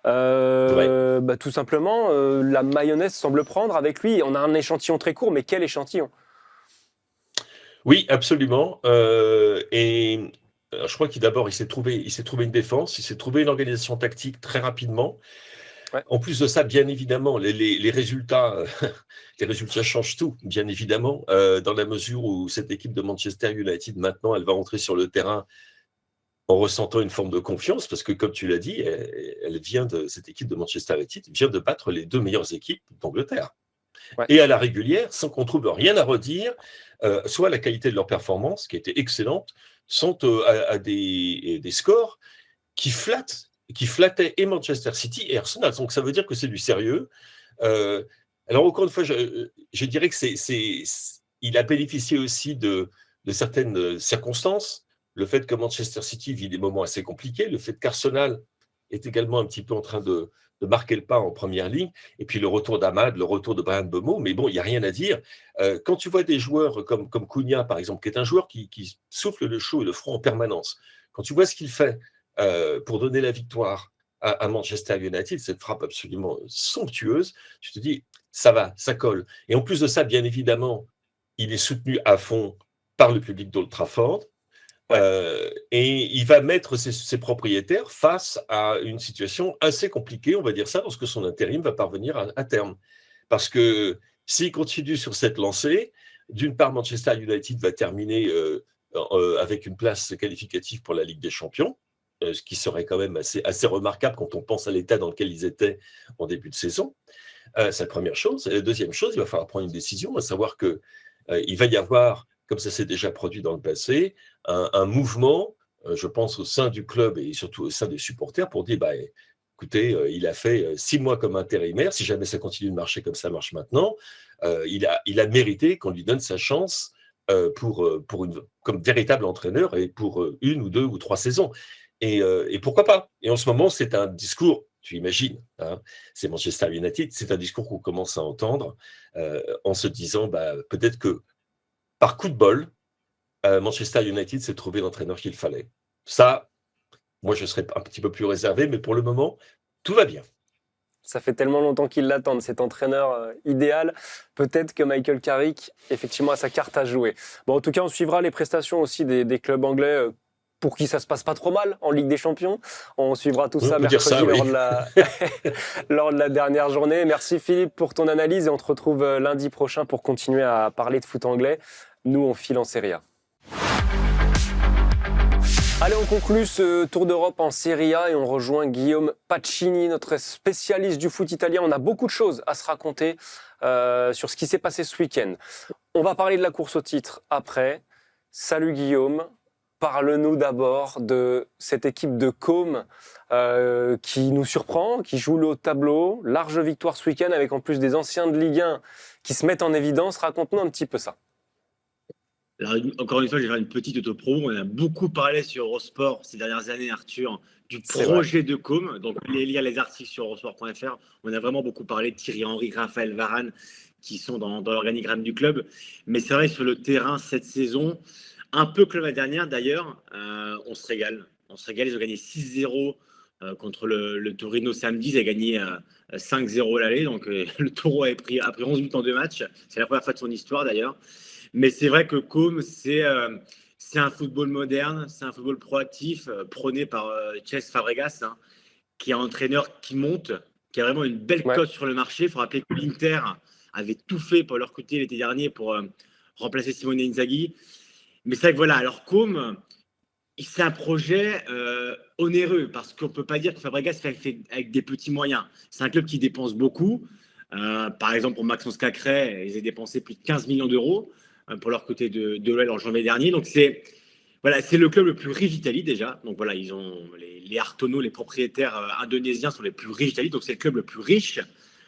Ouais. Tout simplement, la mayonnaise semble prendre avec lui. On a un échantillon très court, mais quel échantillon? Oui, absolument. Je crois il s'est trouvé une défense, il s'est trouvé une organisation tactique très rapidement. Ouais. En plus de ça, bien évidemment, les résultats, les résultats changent tout, bien évidemment, dans la mesure où cette équipe de Manchester United, maintenant, elle va entrer sur le terrain en ressentant une forme de confiance, parce que comme tu l'as dit, elle vient cette équipe de Manchester United vient de battre les 2 meilleures équipes d'Angleterre. Ouais. Et à la régulière, sans qu'on trouve rien à redire, soit la qualité de leur performance, qui était excellente, sont à des scores qui flattaient et Manchester City et Arsenal. Donc ça veut dire que c'est du sérieux. Alors encore une fois, je dirais que il a bénéficié aussi de certaines circonstances. Le fait que Manchester City vit des moments assez compliqués, le fait qu'Arsenal est également un petit peu en train de marquer le pas en première ligne, et puis le retour d'Amad, le retour de Bryan Mbeumo, mais bon, il n'y a rien à dire. Quand tu vois des joueurs comme Cunha, par exemple, qui est un joueur qui souffle le chaud et le froid en permanence, quand tu vois ce qu'il fait pour donner la victoire à Manchester United, cette frappe absolument somptueuse, tu te dis, ça va, ça colle. Et en plus de ça, bien évidemment, il est soutenu à fond par le public d'Old Trafford. Ouais. Et il va mettre ses propriétaires face à une situation assez compliquée, on va dire ça, lorsque son intérim va parvenir à terme. Parce que s'il continue sur cette lancée, d'une part, Manchester United va terminer avec une place qualificative pour la Ligue des Champions, ce qui serait quand même assez remarquable quand on pense à l'état dans lequel ils étaient en début de saison. C'est la première chose. Et la deuxième chose, il va falloir prendre une décision, à savoir qu'il va y avoir, comme ça s'est déjà produit dans le passé, un mouvement, je pense, au sein du club et surtout au sein des supporters pour dire, écoutez, il a fait 6 mois comme intérimaire, si jamais ça continue de marcher comme ça marche maintenant, il a mérité qu'on lui donne sa chance comme véritable entraîneur et pour 1 ou 2 ou 3 saisons. Et pourquoi pas? Et en ce moment, c'est un discours, tu imagines, hein, c'est Manchester United, c'est un discours qu'on commence à entendre en se disant, peut-être que par coup de bol, Manchester United s'est trouvé l'entraîneur qu'il fallait. Ça, moi, je serais un petit peu plus réservé, mais pour le moment, tout va bien. Ça fait tellement longtemps qu'ils l'attendent, cet entraîneur idéal. Peut-être que Michael Carrick, effectivement, a sa carte à jouer. Bon, en tout cas, on suivra les prestations aussi des clubs anglais pour qui ça se passe pas trop mal en Ligue des Champions. On suivra tout ça mercredi lors de la dernière journée. Merci Philippe pour ton analyse et on te retrouve lundi prochain pour continuer à parler de foot anglais. Nous, on file en Serie A. Allez, on conclut ce tour d'Europe en Serie A et on rejoint Guillaume Pacini, notre spécialiste du foot italien. On a beaucoup de choses à se raconter sur ce qui s'est passé ce week-end. On va parler de la course au titre après. Salut Guillaume, parle-nous d'abord de cette équipe de Côme qui nous surprend, qui joue le haut de tableau. Large victoire ce week-end avec en plus des anciens de Ligue 1 qui se mettent en évidence. Raconte-nous un petit peu ça. Alors, encore une fois, je vais faire une petite autopromo. On a beaucoup parlé sur Eurosport ces dernières années, Arthur, du projet de Côme. Donc, allez lire les articles sur eurosport.fr. On a vraiment beaucoup parlé de Thierry Henry, Raphaël Varane, qui sont dans l'organigramme du club. Mais c'est vrai, sur le terrain, cette saison, un peu comme la dernière d'ailleurs, on se régale. On se régale. Ils ont gagné 6-0 contre le Torino samedi. Ils ont gagné 5-0 à l'aller. Donc, le Taureau a pris 11 buts en 2 matchs. C'est la première fois de son histoire d'ailleurs. Mais c'est vrai que Côme, c'est un football moderne, c'est un football proactif, prôné par Cesc Fabregas, hein, qui est un entraîneur qui monte, qui a vraiment une belle cote sur le marché. Il faut rappeler que l'Inter avait tout fait pour leur côté l'été dernier pour remplacer Simone Inzaghi. Mais c'est vrai que voilà, alors Côme, c'est un projet onéreux, parce qu'on ne peut pas dire que Fabregas fait avec des petits moyens. C'est un club qui dépense beaucoup. Par exemple, pour Maxence Cacré, ils ont dépensé plus de 15 millions d'euros pour leur côté de l'OL en janvier dernier. Donc, c'est le club le plus riche d'Italie déjà. Donc, voilà, ils ont les Artono, les propriétaires indonésiens sont les plus riches d'Italie. Donc, c'est le club le plus riche.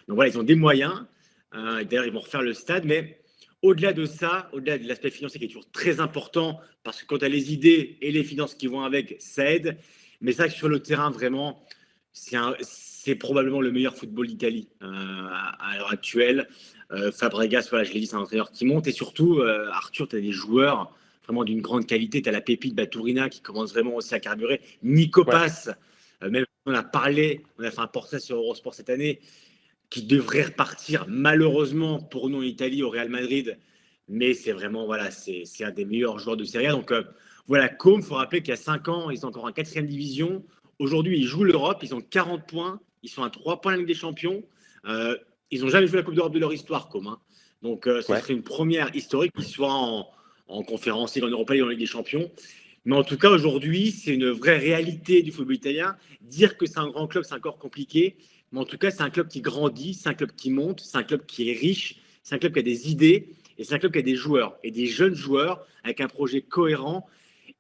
Donc, voilà, ils ont des moyens. D'ailleurs, ils vont refaire le stade. Mais au-delà de ça, au-delà de l'aspect financier qui est toujours très important, parce que quand tu as les idées et les finances qui vont avec, ça aide. Mais c'est vrai que sur le terrain, vraiment, c'est probablement le meilleur football d'Italie à l'heure actuelle. Fabregas, voilà, je l'ai dit, c'est un entraîneur qui monte. Et surtout, Arthur, tu as des joueurs vraiment d'une grande qualité. Tu as la pépite Baturina qui commence vraiment aussi à carburer. Nico Pass, même on a parlé, on a fait un portrait sur Eurosport cette année, qui devrait repartir malheureusement pour nous en Italie au Real Madrid. Mais c'est vraiment, voilà, c'est un des meilleurs joueurs de Serie A. Donc voilà, Côme, il faut rappeler qu'il y a 5 ans, ils sont encore en 4e division. Aujourd'hui, ils jouent l'Europe, ils ont 40 points. Ils sont à 3 points de la Ligue des Champions. Ils n'ont jamais joué la Coupe d'Europe de leur histoire, Côme, hein. Donc, ce serait une première historique qu'ils soient en Conférence League, en Europa League, en Ligue des Champions. Mais en tout cas, aujourd'hui, c'est une vraie réalité du football italien. Dire que c'est un grand club, c'est encore compliqué. Mais en tout cas, c'est un club qui grandit, c'est un club qui monte, c'est un club qui est riche, c'est un club qui a des idées et c'est un club qui a des joueurs et des jeunes joueurs avec un projet cohérent.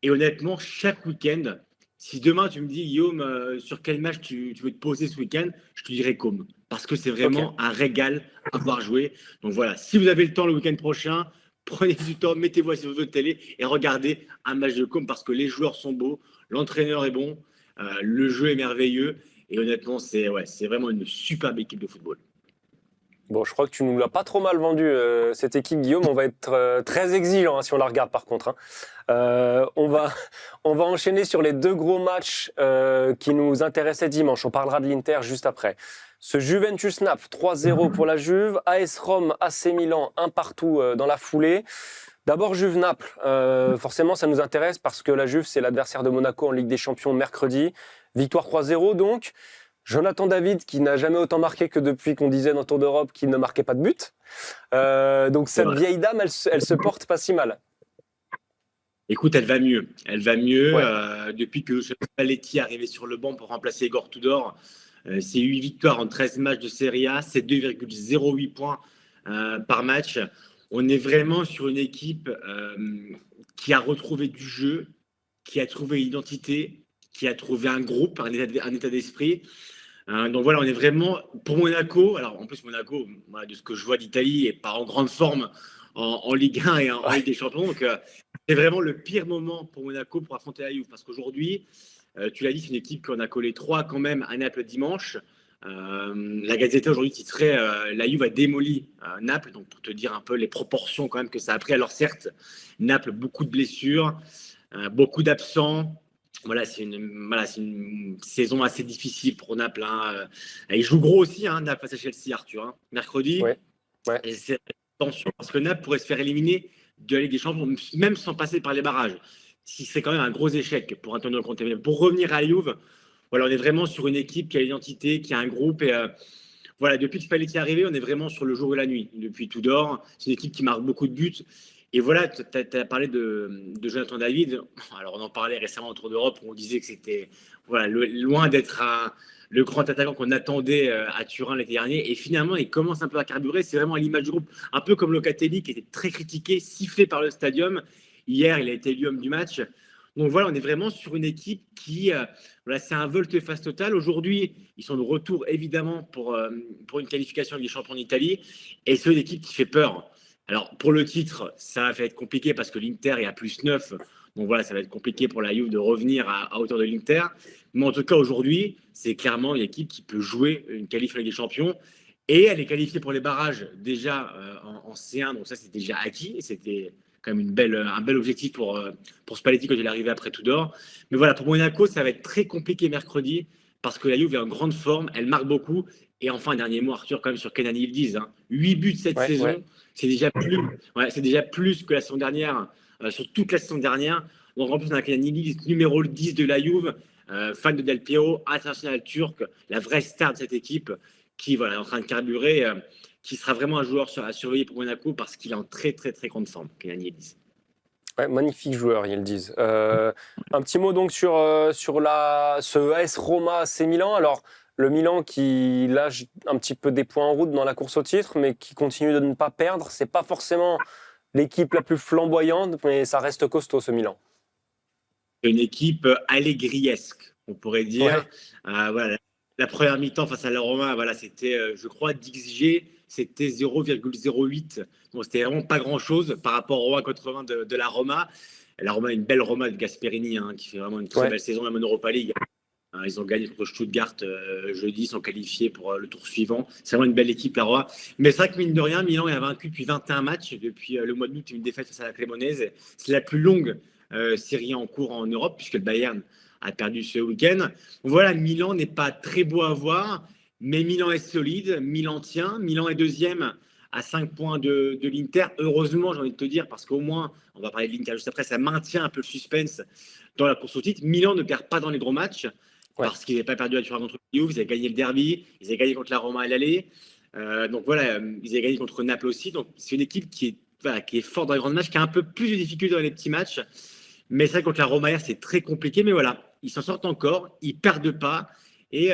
Et honnêtement, chaque week-end, si demain tu me dis, Guillaume, sur quel match tu veux te poser ce week-end, je te dirais Com. Parce que c'est vraiment un régal à voir jouer. Donc voilà, si vous avez le temps le week-end prochain, prenez du temps, mettez-vous sur votre télé et regardez un match de Com parce que les joueurs sont beaux, l'entraîneur est bon, le jeu est merveilleux. Et honnêtement, c'est vraiment une superbe équipe de football. Bon, je crois que tu nous l'as pas trop mal vendu, cette équipe, Guillaume. On va être très exigeant si on la regarde par contre. On va enchaîner sur les 2 gros matchs qui nous intéressaient dimanche. On parlera de l'Inter juste après. Ce Juventus-Naples, 3-0 pour la Juve. AS Rome, AC Milan, 1-1 dans la foulée. D'abord Juve-Naples. Forcément, ça nous intéresse parce que la Juve, c'est l'adversaire de Monaco en Ligue des Champions mercredi. Victoire 3-0 donc. Jonathan David, qui n'a jamais autant marqué que depuis qu'on disait dans Tour d'Europe qu'il ne marquait pas de but. Donc cette vieille dame, elle se porte pas si mal. Écoute, elle va mieux. Elle va mieux. Ouais. Depuis que Spalletti est arrivé sur le banc pour remplacer Igor Tudor, c'est 8 victoires en 13 matchs de Serie A, c'est 2,08 points par match. On est vraiment sur une équipe qui a retrouvé du jeu, qui a trouvé une identité, qui a trouvé un groupe, un état d'esprit. Donc voilà, on est vraiment pour Monaco. Alors en plus, Monaco, de ce que je vois d'Italie, est pas en grande forme en Ligue 1 et en Ligue des Champions. Donc c'est vraiment le pire moment pour Monaco pour affronter la Juve. Parce qu'aujourd'hui, tu l'as dit, c'est une équipe qu'on a collé 3 quand même à Naples dimanche. La Gazzetta aujourd'hui titrait la Juve a démoli Naples. Donc pour te dire un peu les proportions quand même que ça a pris. Alors certes, Naples, beaucoup de blessures, beaucoup d'absents. Voilà, c'est une saison assez difficile pour Naples. Ils jouent gros aussi, Naples face à Chelsea, Arthur. Mercredi, Ouais. Et c'est attention parce que Naples pourrait se faire éliminer de la Ligue des Champions, même sans passer par les barrages. Ce serait quand même un gros échec pour Antonio Conte. Mais pour revenir à Juve, voilà, on est vraiment sur une équipe qui a une identité, qui a un groupe. Et voilà, depuis que Spalletti est arrivé, on est vraiment sur le jour et la nuit. Depuis Tudor, c'est une équipe qui marque beaucoup de buts. Et voilà, tu as parlé de Jonathan David. Alors, on en parlait récemment autour d'Europe où on disait que c'était loin d'être le grand attaquant qu'on attendait à Turin l'été dernier. Et finalement, il commence un peu à carburer. C'est vraiment à l'image du groupe, un peu comme Locatelli qui était très critiqué, sifflé par le Stadium. Hier, il a été élu homme du match. Donc voilà, on est vraiment sur une équipe qui, c'est un volte-face total. Aujourd'hui, ils sont de retour évidemment pour une qualification des champions d'Italie. Et c'est une équipe qui fait peur. Alors, pour le titre, ça va être compliqué parce que l'Inter est à +9. Donc voilà, ça va être compliqué pour la Juve de revenir à hauteur de l'Inter. Mais en tout cas, aujourd'hui, c'est clairement une équipe qui peut jouer une qualif Ligue des Champions. Et elle est qualifiée pour les barrages déjà en C1. Donc ça, c'est déjà acquis. C'était quand même un bel objectif pour Spalletti quand il est arrivé après Tudor. Mais voilà, pour Monaco, ça va être très compliqué mercredi parce que la Juve est en grande forme. Elle marque beaucoup. Et enfin, un dernier mot, Arthur, quand même sur Kenan Yildiz. 8 buts cette saison. Ouais. C'est déjà plus que la saison dernière, sur toute la saison dernière. Donc en plus, on a Kenan Yildiz, numéro 10 de la Juve, fan de Del Piero, international turc, la vraie star de cette équipe qui est en train de carburer, qui sera vraiment un joueur à surveiller pour Monaco parce qu'il est en très très très grande forme, Kenan Yildiz. Ouais, magnifique joueur, ils le disent. Un petit mot donc sur ce AS Roma AC Milan. Alors, le Milan qui lâche un petit peu des points en route dans la course au titre, mais qui continue de ne pas perdre. C'est pas forcément l'équipe la plus flamboyante, mais ça reste costaud, ce Milan. Une équipe allegriesque, on pourrait dire. Ouais. La première mi-temps face à la Roma, c'était, je crois, d'XG, c'était 0,08. Donc, c'était vraiment pas grand-chose par rapport au 1,80 de la Roma. La Roma, une belle Roma de Gasperini, qui fait vraiment une très belle saison, même en Europa League. Ils ont gagné contre Stuttgart jeudi, ils sont qualifiés pour le tour suivant. C'est vraiment une belle équipe, la Roma. Mais c'est vrai que mine de rien, Milan est vaincu depuis 21 matchs, depuis le mois d'août, une défaite face à la Cremonese. C'est la plus longue série en cours en Europe, puisque le Bayern a perdu ce week-end. Voilà, Milan n'est pas très beau à voir, mais Milan est solide, Milan tient. Milan est deuxième à 5 points de l'Inter. Heureusement, j'ai envie de te dire, parce qu'au moins, on va parler de l'Inter juste après, ça maintient un peu le suspense dans la course au titre. Milan ne perd pas dans les gros matchs. Parce qu'ils n'avaient pas perdu à Turin contre Juve, ils avaient gagné le derby, ils avaient gagné contre la Roma à l'aller. Donc voilà, ils avaient gagné contre Naples aussi. Donc c'est une équipe qui est forte dans les grands matchs, qui a un peu plus de difficultés dans les petits matchs. Mais c'est vrai, contre la Roma hier, c'est très compliqué. Mais voilà, ils s'en sortent encore, ils perdent pas. Et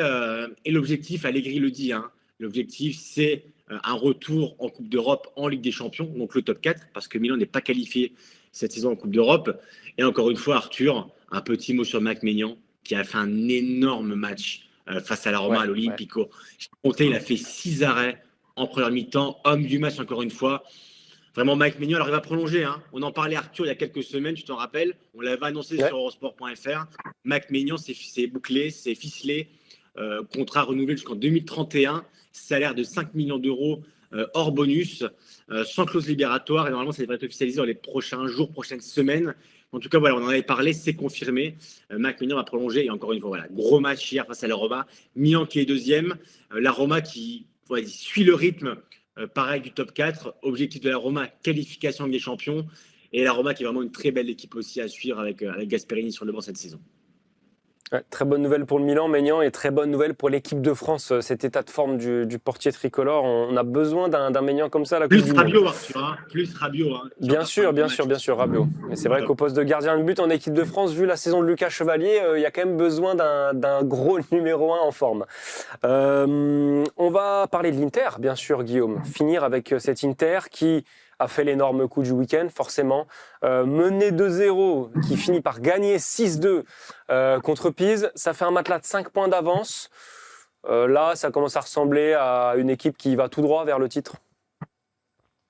l'objectif, Allegri le dit, hein, l'objectif, c'est un retour en Coupe d'Europe, en Ligue des Champions, donc le top 4, parce que Milan n'est pas qualifié cette saison en Coupe d'Europe. Et encore une fois, Arthur, un petit mot sur Mac Maignan, qui a fait un énorme match face à la Roma, à l'Olympico. J'ai compté, il a fait 6 arrêts en première mi-temps, homme du match encore une fois. Vraiment, Mike Maignan, alors il va prolonger. Hein. On en parlait, Arthur, il y a quelques semaines, tu t'en rappelles. On l'avait annoncé sur Eurosport.fr. Mike Maignan, c'est bouclé, c'est ficelé. Contrat renouvelé jusqu'en 2031. Salaire de 5 millions d'euros hors bonus, sans clause libératoire. Et normalement, ça devrait être officialisé dans les prochains jours, prochaines semaines. En tout cas, voilà, on en avait parlé, c'est confirmé. Mike Maignan va prolonger. Et encore une fois, voilà, gros match hier face à la Roma. Milan qui est deuxième. La Roma qui suit le rythme. Pareil du top 4, objectif de la Roma, qualification des champions. Et la Roma qui est vraiment une très belle équipe aussi à suivre avec Gasperini sur le banc cette saison. Ouais, très bonne nouvelle pour le Milan, Maignan, et très bonne nouvelle pour l'équipe de France, cet état de forme du portier tricolore. On a besoin d'un Maignan comme ça à la Coupe du Rabiot, Monde. Arthur, hein, plus Rabiot. Hein, bien sûr, Rabiot. Mais c'est vrai qu'au poste de gardien de but en équipe de France, vu la saison de Lucas Chevalier, il y a quand même besoin d'un gros numéro 1 en forme. On va parler de l'Inter, bien sûr, Guillaume. Finir avec cet Inter qui a fait l'énorme coup du week-end, forcément. Mené 2-0, qui finit par gagner 6-2 contre Pise. Ça fait un matelas de 5 points d'avance. Là, ça commence à ressembler à une équipe qui va tout droit vers le titre.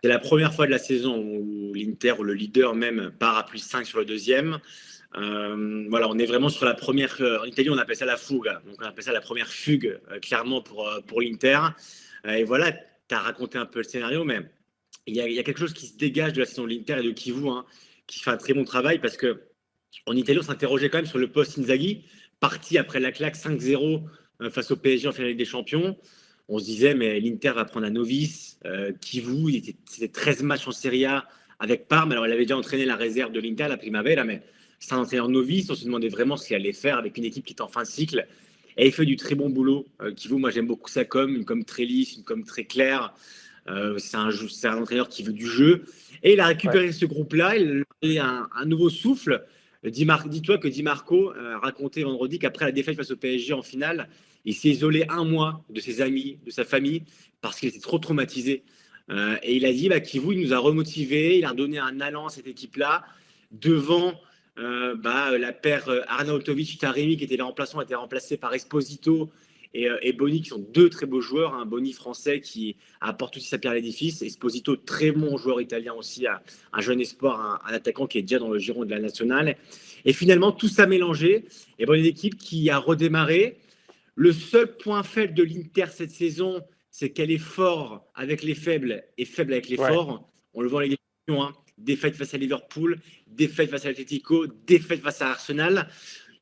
C'est la première fois de la saison où l'Inter, ou le leader même, part à plus 5 sur le deuxième. Voilà, on est vraiment sur la première. En Italie, on appelle ça la fuga. Donc, on appelle ça la première fugue, clairement, pour l'Inter. Et voilà, tu as raconté un peu le scénario, mais il y a quelque chose qui se dégage de la saison de l'Inter et de Kivu, hein, qui fait un très bon travail parce qu'en Italie, on s'interrogeait quand même sur le poste Inzaghi, parti après la claque 5-0 face au PSG en finale des Champions. On se disait, mais l'Inter va prendre un novice. Kivu, c'était 13 matchs en Serie A avec Parme. Alors, il avait déjà entraîné la réserve de l'Inter, la Primavera, mais c'est un entraîneur novice. On se demandait vraiment ce qu'il allait faire avec une équipe qui est en fin de cycle. Et il fait du très bon boulot. Kivu, moi, j'aime beaucoup sa com, une com très lisse, une com très claire. C'est un entraîneur qui veut du jeu. Et il a récupéré ce groupe-là. Il a donné un nouveau souffle. Dis-toi que Di Marco a raconté vendredi qu'après la défaite face au PSG en finale, il s'est isolé un mois de ses amis, de sa famille, parce qu'il était trop traumatisé. Et il a dit Kivu, il nous a remotivés, il a redonné un allant à cette équipe-là, devant la paire Arnautovic et Taremi, qui était les remplaçants, a été remplacé par Esposito et Boni, qui sont deux très beaux joueurs. Hein. Boni français qui apporte aussi sa pierre à l'édifice. Esposito, très bon joueur italien aussi, un jeune espoir, un attaquant qui est déjà dans le giron de la nationale. Et finalement, tout ça mélangé, et une équipe qui a redémarré. Le seul point faible de l'Inter cette saison, c'est qu'elle est forte avec les faibles et faible avec les forts. On le voit en Ligue des Champions, hein. Défaite face à Liverpool, défaite face à l'Atlético, défaite face à Arsenal.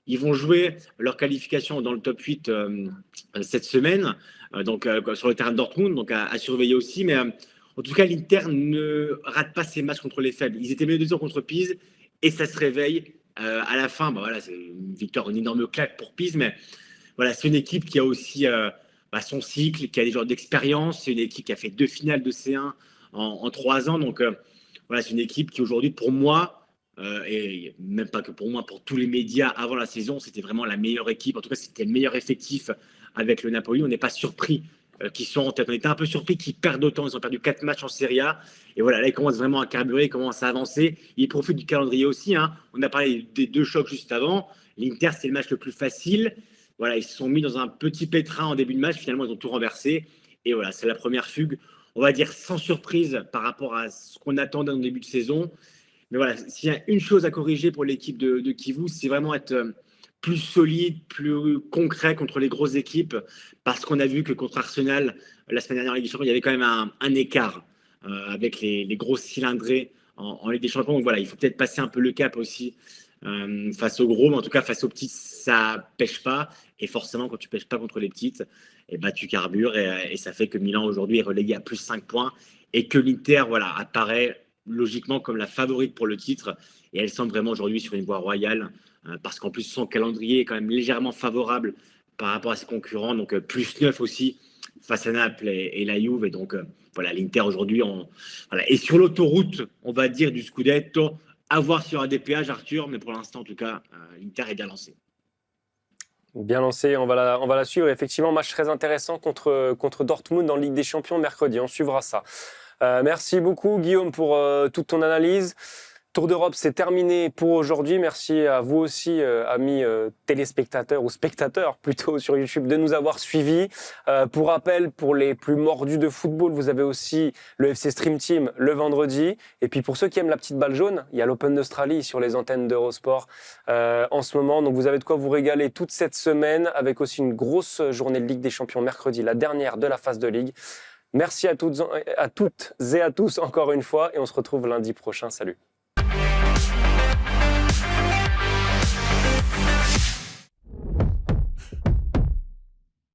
Ils vont jouer leur qualification dans le top 8 cette semaine, sur le terrain de Dortmund, donc à surveiller aussi. Mais en tout cas, l'Inter ne rate pas ses matchs contre les faibles. Ils étaient menés 2-0 contre Pise et ça se réveille à la fin. C'est une victoire, une énorme claque pour Pise, mais voilà, c'est une équipe qui a aussi son cycle, qui a des joueurs d'expérience. C'est une équipe qui a fait 2 finales de C1 en 3 ans. Donc, c'est une équipe qui aujourd'hui, pour moi, et même pas que pour moi, pour tous les médias avant la saison, c'était vraiment la meilleure équipe. En tout cas, c'était le meilleur effectif avec le Napoli. On n'est pas surpris qu'ils sont en tête. On était un peu surpris qu'ils perdent autant. Ils ont perdu 4 matchs en Serie A. Et voilà, là, ils commencent vraiment à carburer, ils commencent à avancer. Ils profitent du calendrier aussi. Hein. On a parlé des 2 chocs juste avant. L'Inter, c'est le match le plus facile. Voilà, ils se sont mis dans un petit pétrin en début de match. Finalement, ils ont tout renversé. Et voilà, c'est la première fugue, on va dire sans surprise par rapport à ce qu'on attendait en début de saison. Mais voilà, s'il y a une chose à corriger pour l'équipe de Kivu, c'est vraiment être plus solide, plus concret contre les grosses équipes. Parce qu'on a vu que contre Arsenal, la semaine dernière en Ligue des Champions, il y avait quand même un écart avec les grosses cylindrées en Ligue des Champions. Donc voilà, il faut peut-être passer un peu le cap aussi face aux gros. Mais en tout cas, face aux petites, ça pêche pas. Et forcément, quand tu pêches pas contre les petites, tu carbures. Et ça fait que Milan aujourd'hui est relégué à plus 5 points. Et que l'Inter apparaît logiquement comme la favorite pour le titre. Et elle semble vraiment aujourd'hui sur une voie royale. Parce qu'en plus, son calendrier est quand même légèrement favorable par rapport à ses concurrents. Donc, plus 9 aussi face à Naples et la Juve. Et donc, l'Inter aujourd'hui est sur l'autoroute, on va dire, du Scudetto, À voir s'il y aura des péages, Arthur, mais pour l'instant, en tout cas, l'Inter est bien lancé. Bien lancé, on va la suivre. Effectivement, match très intéressant contre Dortmund en Ligue des Champions mercredi. On suivra ça. Merci beaucoup, Guillaume, pour toute ton analyse. Tour d'Europe, c'est terminé pour aujourd'hui. Merci à vous aussi, amis téléspectateurs ou spectateurs plutôt sur YouTube, de nous avoir suivis. Pour rappel, pour les plus mordus de football, vous avez aussi le FC Stream Team le vendredi. Et puis pour ceux qui aiment la petite balle jaune, il y a l'Open d'Australie sur les antennes d'Eurosport en ce moment. Donc vous avez de quoi vous régaler toute cette semaine avec aussi une grosse journée de Ligue des Champions mercredi, la dernière de la phase de Ligue. Merci à toutes et à tous encore une fois et on se retrouve lundi prochain. Salut.